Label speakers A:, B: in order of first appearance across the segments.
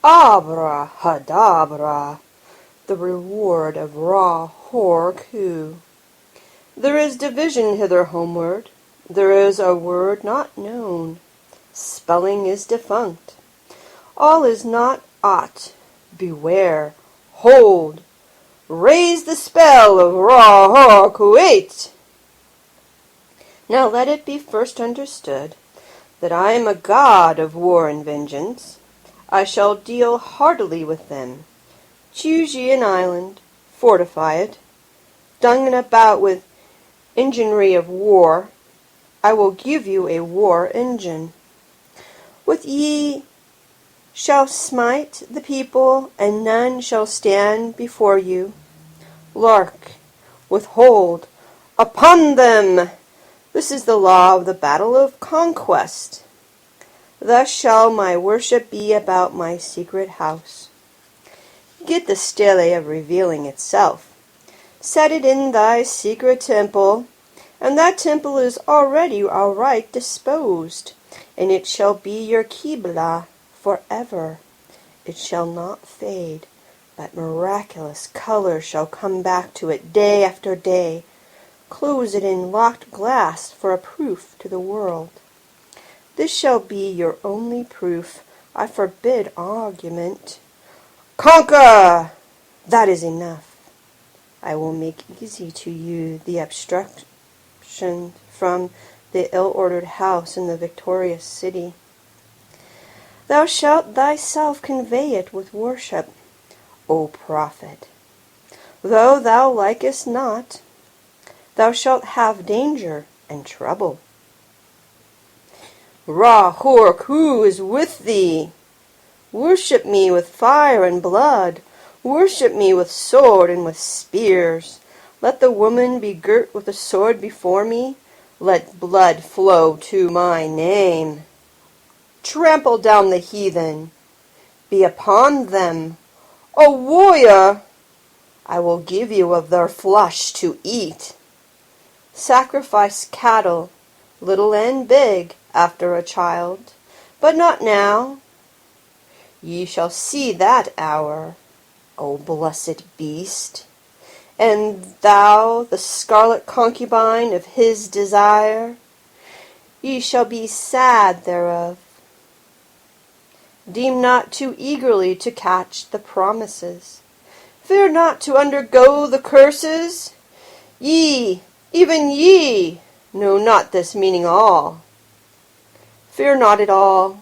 A: Abra-hadabra, the reward of Ra-Hoor-Khuit. There is division hither homeward, there is a word not known, spelling is defunct. All is not aught, beware, hold, raise the spell of Ra-Hoor-Khuit. Now let it be first understood that I am a god of war and vengeance. I shall deal heartily with them. Choose ye an island, fortify it, dung about with enginery of war. I will give you a war engine. With ye shall smite the people, and none shall stand before you. Lark, withhold upon them. This is the law of the battle of conquest. Thus shall my worship be about my secret house. Get the stele of revealing itself. Set it in thy secret temple, and that temple is already aright disposed, and it shall be your Qibla forever. It shall not fade, but miraculous color shall come back to it day after day. Close it in locked glass for a proof to the world. This shall be your only proof. I forbid argument. Conquer! That is enough. I will make easy to you the abstraction from the ill-ordered house in the victorious city. Thou shalt thyself convey it with worship, O prophet. Though thou likest not, thou shalt have danger and trouble. Ra-Hoor-Khuit is with thee. Worship me with fire and blood. Worship me with sword and with spears. Let the woman be girt with a sword before me. Let blood flow to my name. Trample down the heathen. Be upon them. O warrior, I will give you of their flesh to eat. Sacrifice cattle, little and big, after a child, but not now. Ye shall see that hour, O blessed beast, and thou the scarlet concubine of his desire. Ye shall be sad thereof. Deem not too eagerly to catch the promises. Fear not to undergo the curses. Ye, even ye, know not this meaning all. Fear not at all.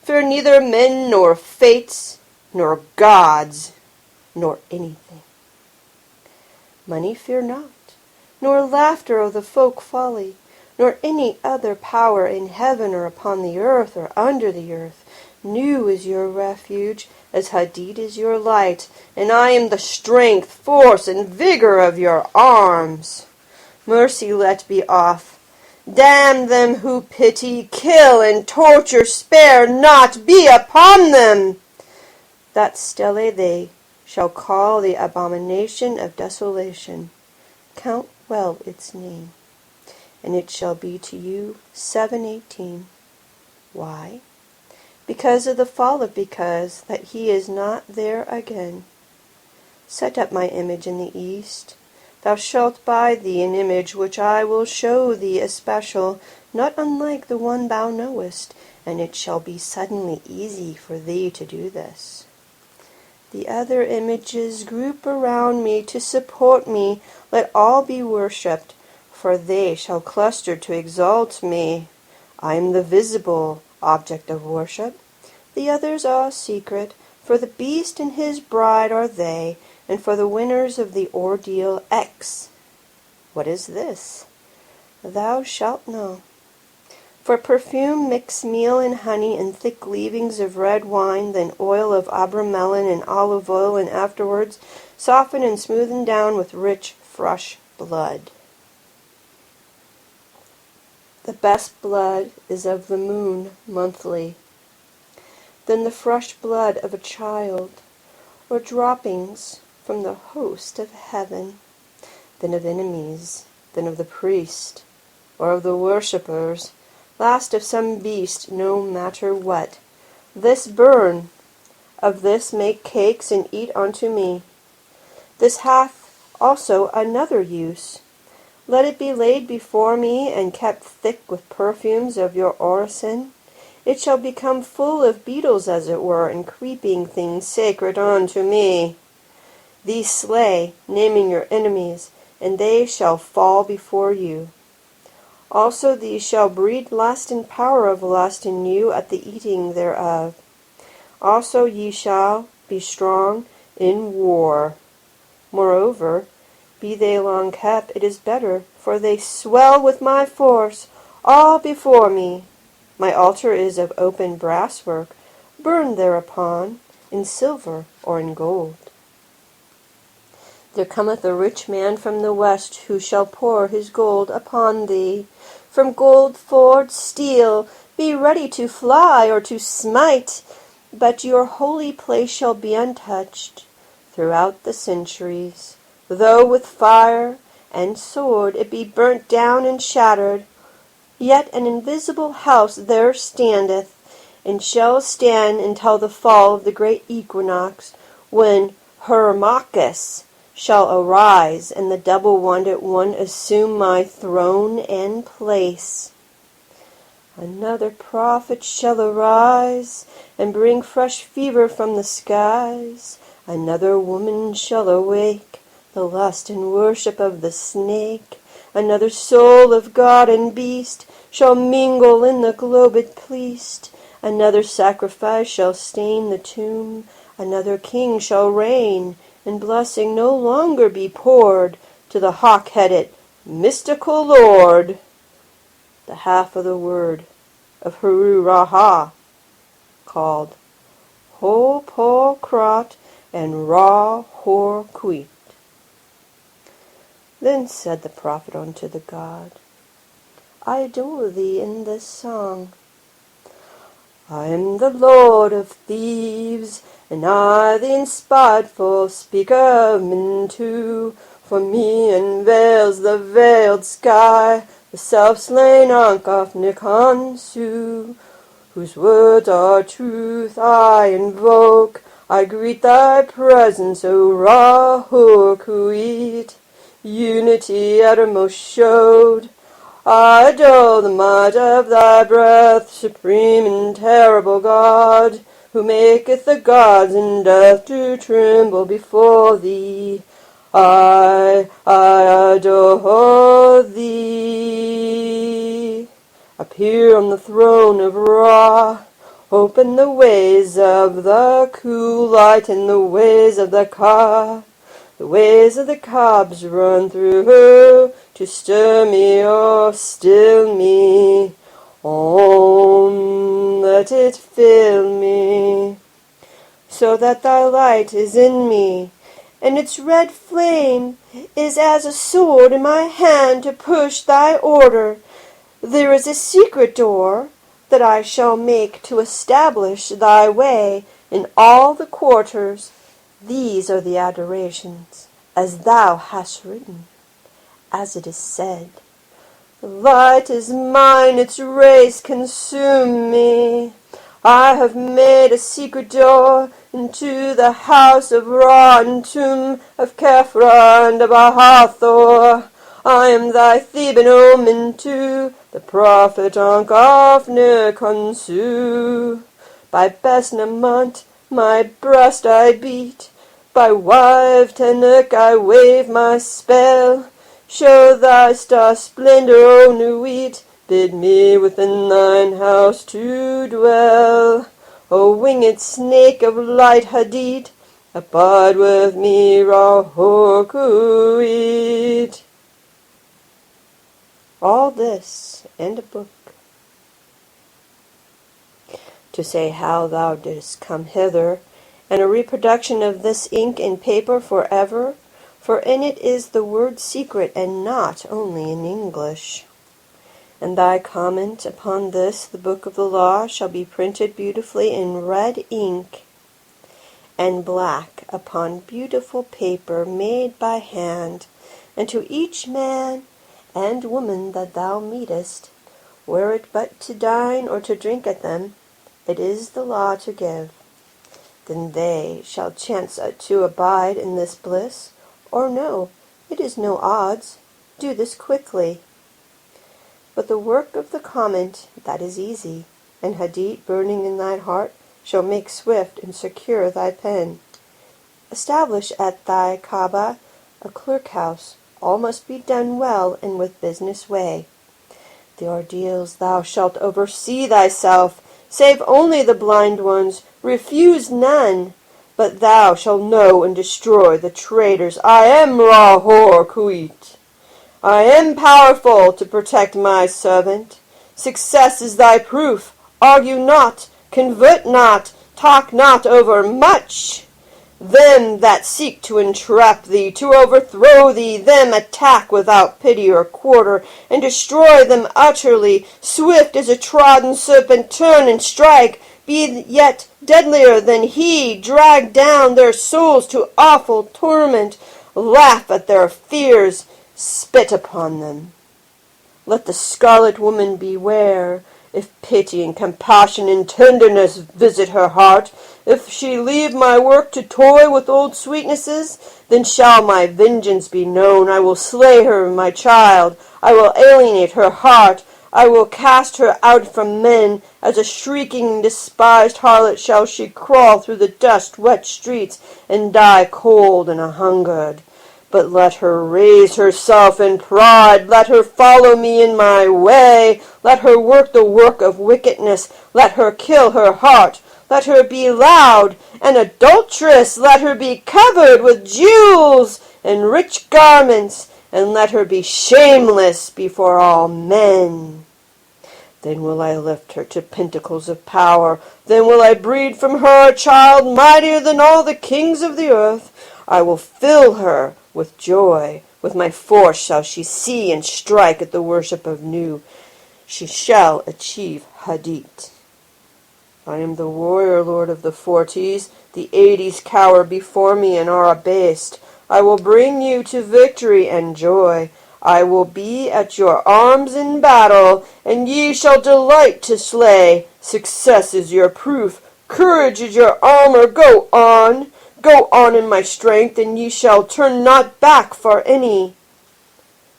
A: Fear neither men nor fates, nor gods, nor anything. Money fear not, nor laughter of the folk folly, nor any other power in heaven or upon the earth or under the earth. Nu is your refuge, as Hadid is your light, and I am the strength, force, and vigor of your arms. Mercy let be off. Damn them who pity, kill and torture, spare not, be upon them. That stele they shall call the abomination of desolation. Count well its name, and it shall be to you 718. Why? Because of the fall of because that he is not there again. Set up my image in the east. Thou shalt buy thee an image which I will show thee especial, not unlike the one thou knowest, and it shall be suddenly easy for thee to do this. The other images group around me to support me. Let all be worshipped, for they shall cluster to exalt me. I am the visible object of worship. The others are secret, for the beast and his bride are they, and for the winners of the ordeal X. What is this? Thou shalt know. For perfume mix meal and honey and thick leavings of red wine, then oil of abramelon and olive oil, and afterwards soften and smoothen down with rich, fresh blood. The best blood is of the moon monthly, then the fresh blood of a child, or droppings from the host of heaven, then of enemies, then of the priest, or of the worshippers, last of some beast, no matter what. This burn Of this make cakes, and eat unto me. This hath also another use. Let it be laid before me, and kept thick with perfumes of your orison. It shall become full of beetles, as it were, and creeping things sacred unto me. These slay, naming your enemies, and they shall fall before you. Also these shall breed lust and power of lust in you at the eating thereof. Also ye shall be strong in war. Moreover, be they long kept, it is better, for they swell with my force, all before me. My altar is of open brass work, burned thereupon, in silver or in gold. There cometh a rich man from the west, who shall pour his gold upon thee. From gold forged steel, be ready to fly or to smite, but your holy place shall be untouched throughout the centuries. Though with fire and sword it be burnt down and shattered, yet an invisible house there standeth, and shall stand until the fall of the great equinox, when Hermachus shall arise, and the double-wanded one assume my throne and place. Another prophet shall arise, and bring fresh fever from the skies. Another woman shall awake the lust and worship of the snake. Another soul of god and beast shall mingle in the globed pleased. Another sacrifice shall stain the tomb. Another king shall reign, and blessing no longer be poured to the hawk-headed mystical lord. The half of the word of Ra-Hoor-Khuit, called Ho-Po-Krat and Ra-Hoor-Khuit. Then said the prophet unto the god, I adore thee in this song. I am the lord of thieves, and I the inspiredful speaker into. For me unveils the veiled sky, the self-slain Ankh of Nikansu, whose words are truth I invoke. I greet thy presence, O Ra-Hoor-Khuit. Unity uttermost showed. I adore the might of thy breath, supreme and terrible God, who maketh the gods and death to tremble before thee. I adore thee. Appear on the throne of Ra. Open the ways of the Khu, lighten the ways of the Ka. The ways of the cobs run through to stir me or still me. Let it fill me, so that thy light is in me, and its red flame is as a sword in my hand to push thy order. There is a secret door that I shall make to establish thy way in all the quarters. These are the adorations, as thou hast written, as it is said. The light is mine, its rays consume me. I have made a secret door into the house of Ra and tomb of Khepra and of Ahathor. I am thy Theban omen to the prophet Ankh of Nikansu. By Besnamont my breast I beat, by Wive Tenuk I wave my spell. Show thy star splendor, O Nuit, bid me within thine house to dwell. O winged snake of light Hadid, abide with me, Ra-Hoor-Khuit. All this, and a book, to say how thou didst come hither, and a reproduction of this ink and paper forever, for in it is the word secret, and not only in English. And thy comment upon this, the book of the law, shall be printed beautifully in red ink and black upon beautiful paper made by hand, and to each man and woman that thou meetest, were it but to dine or to drink at them, it is the law to give. then they shall chance to abide in this bliss, or no, it is no odds. Do this quickly. But the work of the comment, that is easy, and Hadit burning in thy heart shall make swift and secure thy pen. Establish at thy Kaaba a clerk house. All must be done well and with business way. The ordeals thou shalt oversee thyself, save only the blind ones, refuse none. But thou shalt know and destroy the traitors. I am Ra-Hoor-Khuit. I am powerful to protect my servant. Success is thy proof. Argue not, convert not, talk not over much. Them that seek to entrap thee, to overthrow thee, them attack without pity or quarter, and destroy them utterly. Swift as a trodden serpent, turn and strike. Be yet deadlier than he. Drag down their souls to awful torment. Laugh at their fears. Spit upon them. Let the scarlet woman beware. If pity and compassion and tenderness visit her heart, if she leave my work to toy with old sweetnesses, then shall my vengeance be known. I will slay her, my child. I will alienate her heart. I will cast her out from men. As a shrieking, despised harlot shall she crawl through the dust-wet streets and die cold and a-hungered. But let her raise herself in pride. Let her follow me in my way. Let her work the work of wickedness. Let her kill her heart. Let her be loud, an adulteress. Let her be covered with jewels and rich garments. And let her be shameless before all men. Then will I lift her to pinnacles of power. Then will I breed from her a child mightier than all the kings of the earth. I will fill her with joy. With my force shall she see and strike at the worship of Nu. She shall achieve Hadit. I am the warrior lord of the Forties. The 80s cower before me and are abased. I will bring you to victory and joy. I will be at your arms in battle, and ye shall delight to slay. Success is your proof. Courage is your armor. Go on. Go on in my strength, and ye shall turn not back for any.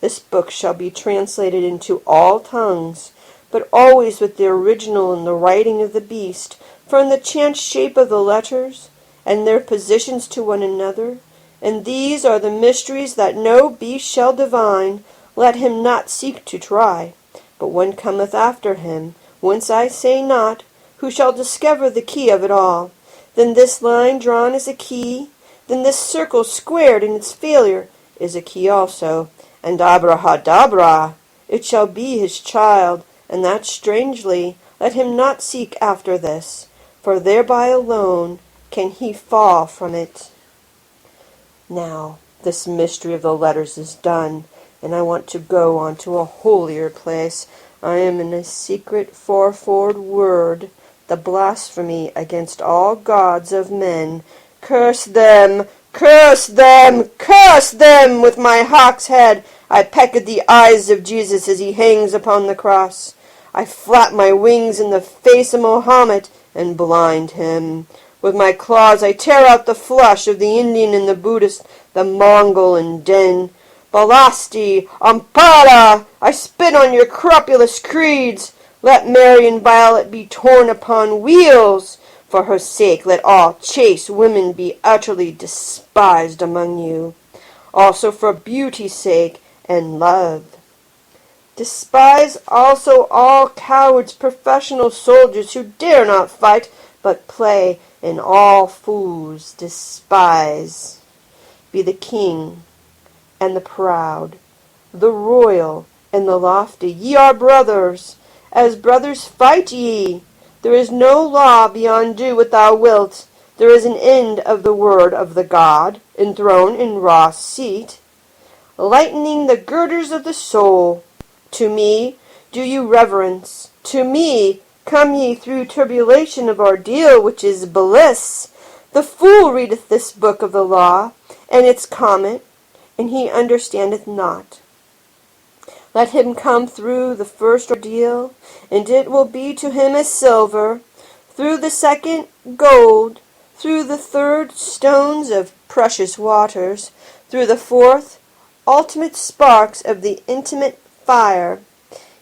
A: This book shall be translated into all tongues, but always with the original in the writing of the beast, for in the chance shape of the letters, and their positions to one another, and these are the mysteries that no beast shall divine, let him not seek to try. But one cometh after him, whence I say not, who shall discover the key of it all. Then this line drawn is a key, then this circle squared in its failure is a key also, and abrahadabra, it shall be his child, and that strangely. Let him not seek after this, for thereby alone can he fall from it. Now, this mystery of the letters is done, and I want to go on to a holier place. I am in a secret fourfold word, the blasphemy against all gods of men. Curse them! Curse them! Curse them! With my hawk's head I peck at the eyes of Jesus as he hangs upon the cross. I flap my wings in the face of Mohammed and blind him. With my claws I tear out the flesh of the Indian and the Buddhist, the Mongol and Den. Balasti! Ampara! I spit on your crapulous creeds. Let Mary and Violet be torn upon wheels. For her sake let all chaste women be utterly despised among you. Also for beauty's sake and love. Despise also all cowards, professional soldiers who dare not fight, but play, and all fools despise. Be the king and the proud, the royal and the lofty. Ye are brothers. As brothers fight ye. There is no law beyond do what thou wilt. There is an end of the word of the God, enthroned in Ra's seat, lightening the girders of the soul. To me do you reverence. To me come ye through tribulation of ordeal, which is bliss. The fool readeth this book of the law, and its comment, and he understandeth not. Let him come through the first ordeal, and it will be to him as silver, through the second gold, through the third stones of precious waters, through the fourth ultimate sparks of the intimate fire.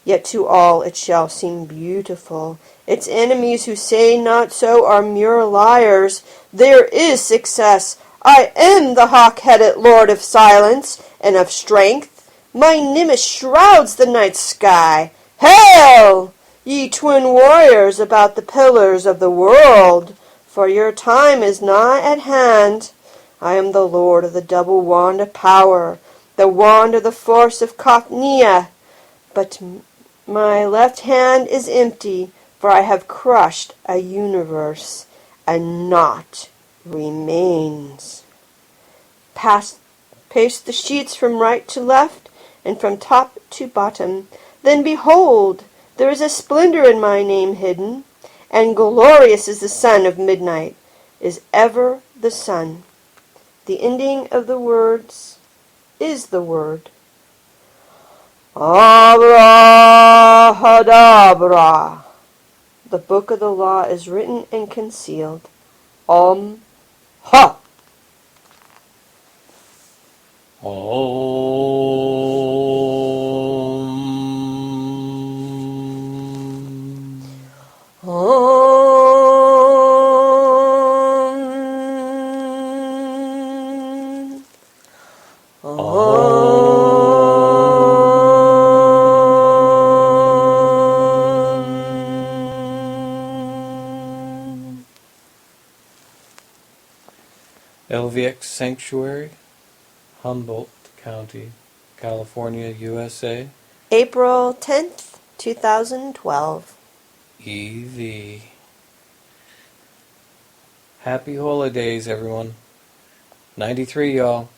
A: Yet to all it shall seem beautiful. Its enemies who say not so are mere liars. There is success. I am the hawk-headed lord of silence and of strength. My nimbus shrouds the night sky. Hail, ye twin warriors about the pillars of the world, for your time is nigh at hand. I am the lord of the double wand of power, the wand of the force of Kothnia. But my left hand is empty, for I have crushed a universe, and naught remains. Paste the sheets from right to left, and from top to bottom. Then behold, there is a splendor in my name hidden, and glorious is the sun of midnight, is ever the sun. The ending of the words is the word. Abrahadabra. The book of the law is written and concealed. Ha!
B: LVX Sanctuary, Humboldt County, California, USA.
A: April 10th, 2012.
B: EV. Happy holidays, everyone. 93, y'all.